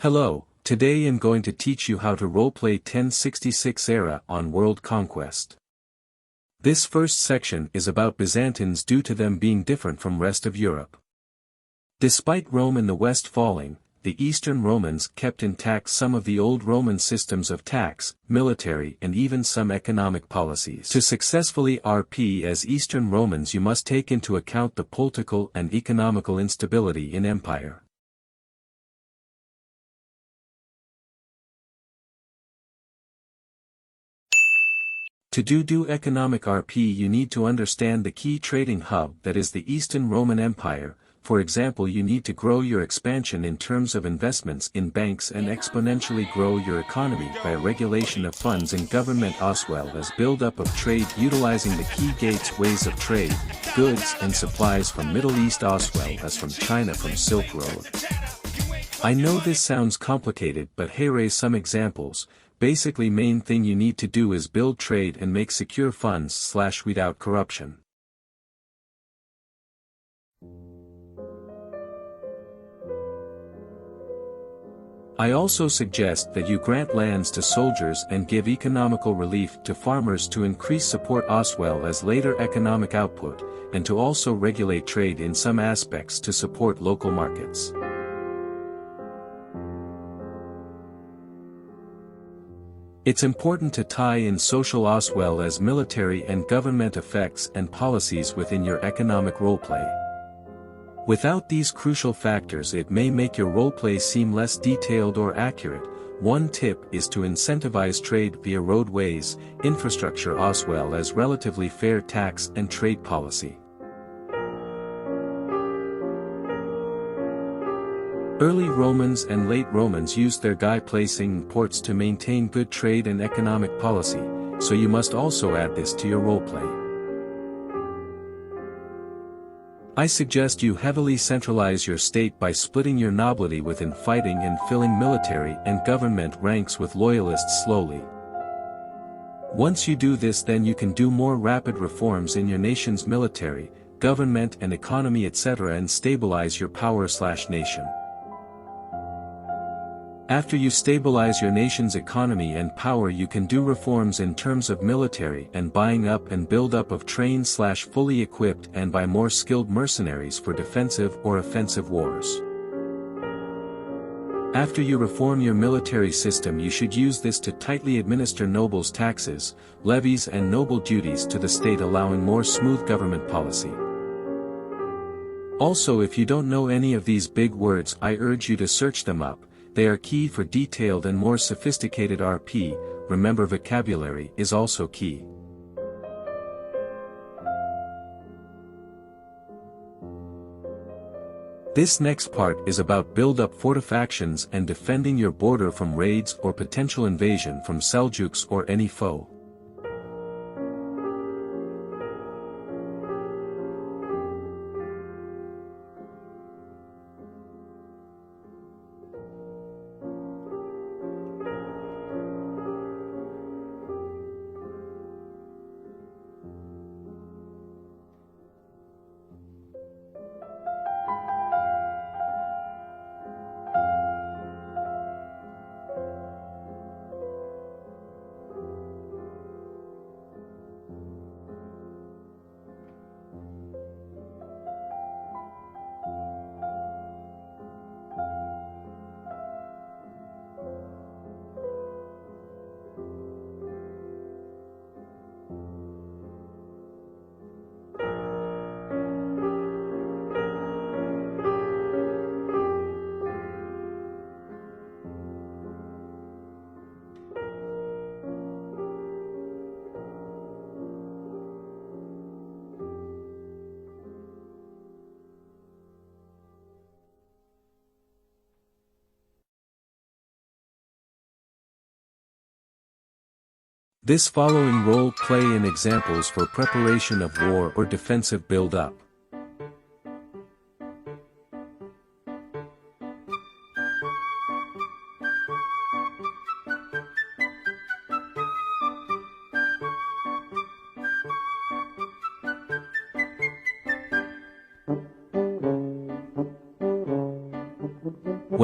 Hello, today I'm going to teach you how to roleplay 1066 era on World Conquest. This first section is about Byzantines due to them being different from rest of Europe. Despite Rome in the west falling, the Eastern Romans kept intact some of the old Roman systems of tax, military and even some economic policies. To successfully RP as Eastern Romans you must take into account the political and economical instability in empire. To do economic RP you need to understand the key trading hub that is the Eastern Roman Empire. For example, you need to grow your expansion in terms of investments in banks and exponentially grow your economy by regulation of funds and government as well as build-up of trade utilizing the key gateways of trade, goods and supplies from Middle East as well as from China from Silk Road. I know this sounds complicated but here are some examples. Basically main thing you need to do is build trade and make secure funds / weed out corruption. I also suggest that you grant lands to soldiers and give economical relief to farmers to increase support as well as later economic output, and to also regulate trade in some aspects to support local markets. It's important to tie in social as well as military and government effects and policies within your economic roleplay. Without these crucial factors it may make your roleplay seem less detailed or accurate. One tip is to incentivize trade via roadways, infrastructure as well as relatively fair tax and trade policy. Early Romans and late Romans used their guy placing ports to maintain good trade and economic policy, so you must also add this to your roleplay. I suggest you heavily centralize your state by splitting your nobility within fighting and filling military and government ranks with loyalists slowly. Once you do this then you can do more rapid reforms in your nation's military, government and economy etc. and stabilize your power / nation. After you stabilize your nation's economy and power you can do reforms in terms of military and buying up and build up of trained / fully equipped and by more skilled mercenaries for defensive or offensive wars. After you reform your military system you should use this to tightly administer nobles' taxes, levies and noble duties to the state allowing more smooth government policy. Also if you don't know any of these big words I urge you to search them up. They are key for detailed and more sophisticated RP, remember vocabulary is also key. This next part is about build-up fortifications and defending your border from raids or potential invasion from Seljuks or any foe. This following role play and examples for preparation of war or defensive build-up.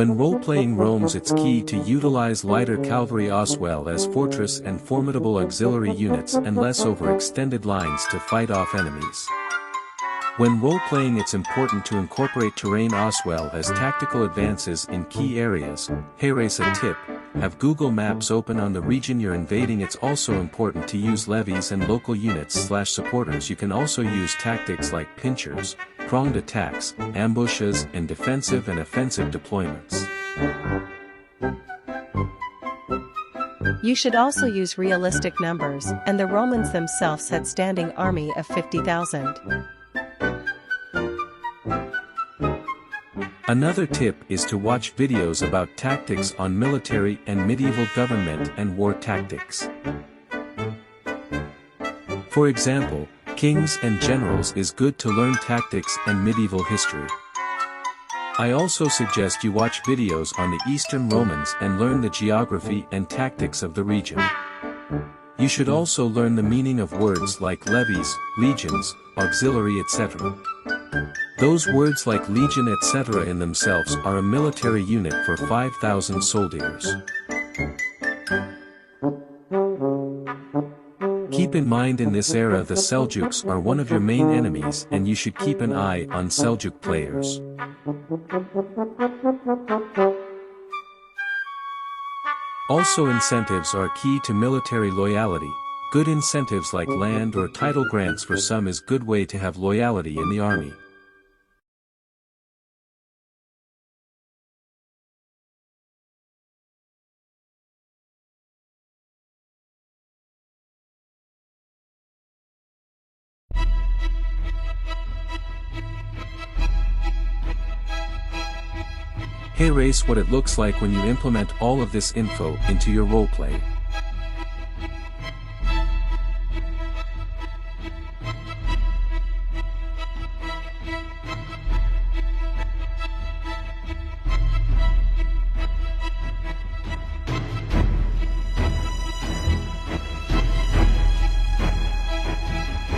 When role-playing roams, it's key to utilize lighter cavalry as well as fortress and formidable auxiliary units and less over extended lines to fight off enemies. When role-playing, it's important to incorporate terrain as well as tactical advances in key areas. Hey race, a tip: have Google Maps open on the region you're invading. It's also important to use levies and local units/supporters. You can also use tactics like pinchers, pronged attacks, ambushes, and defensive and offensive deployments. You should also use realistic numbers, and the Romans themselves had standing army of 50,000. Another tip is to watch videos about tactics on military and medieval government and war tactics. For example, Kings and Generals is good to learn tactics and medieval history. I also suggest you watch videos on the Eastern Romans and learn the geography and tactics of the region. You should also learn the meaning of words like levies, legions, auxiliary, etc. Those words like legion etc. in themselves are a military unit for 5,000 soldiers. Keep in mind, in this era the Seljuks are one of your main enemies and you should keep an eye on Seljuk players. Also, incentives are key to military loyalty. Good incentives like land or title grants for some is good way to have loyalty in the army. Hey race, what it looks like when you implement all of this info into your roleplay.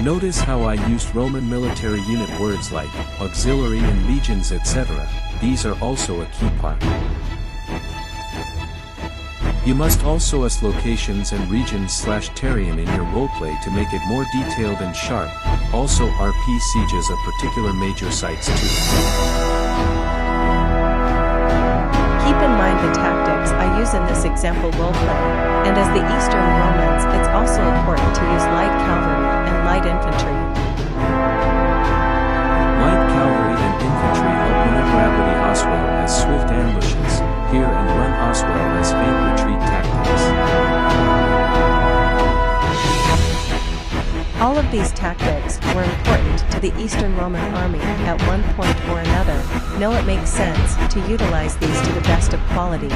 Notice how I used Roman military unit words like auxiliary and legions etc. These are also a key part. You must also use locations and regions/terrain in your roleplay to make it more detailed and sharp. Also RP sieges of particular major sites too. Keep in mind the tactics I use in this example roleplay, and as the Eastern Romans, it's also important to use light cavalry and light infantry. Light cavalry and infantry help maneuverability as well as swift ambushes, hear and run as well as feint retreat tactics. All of these tactics were important to the Eastern Roman army at one point or another. Know it makes sense to utilize these to the best of quality.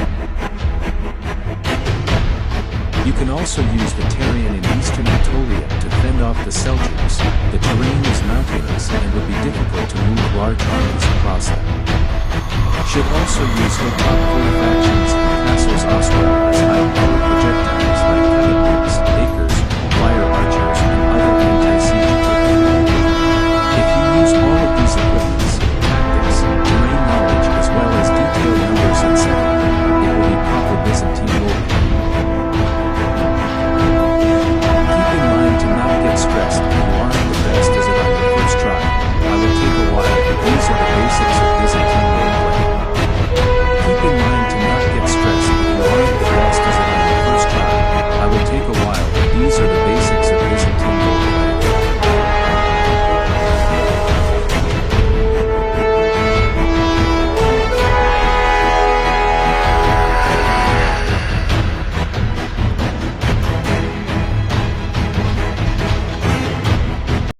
You can also use the terrain in Eastern Anatolia to fend off the Seljuks. The terrain is mountainous and would be difficult to move large armies across them. Should also use hilltop fortifications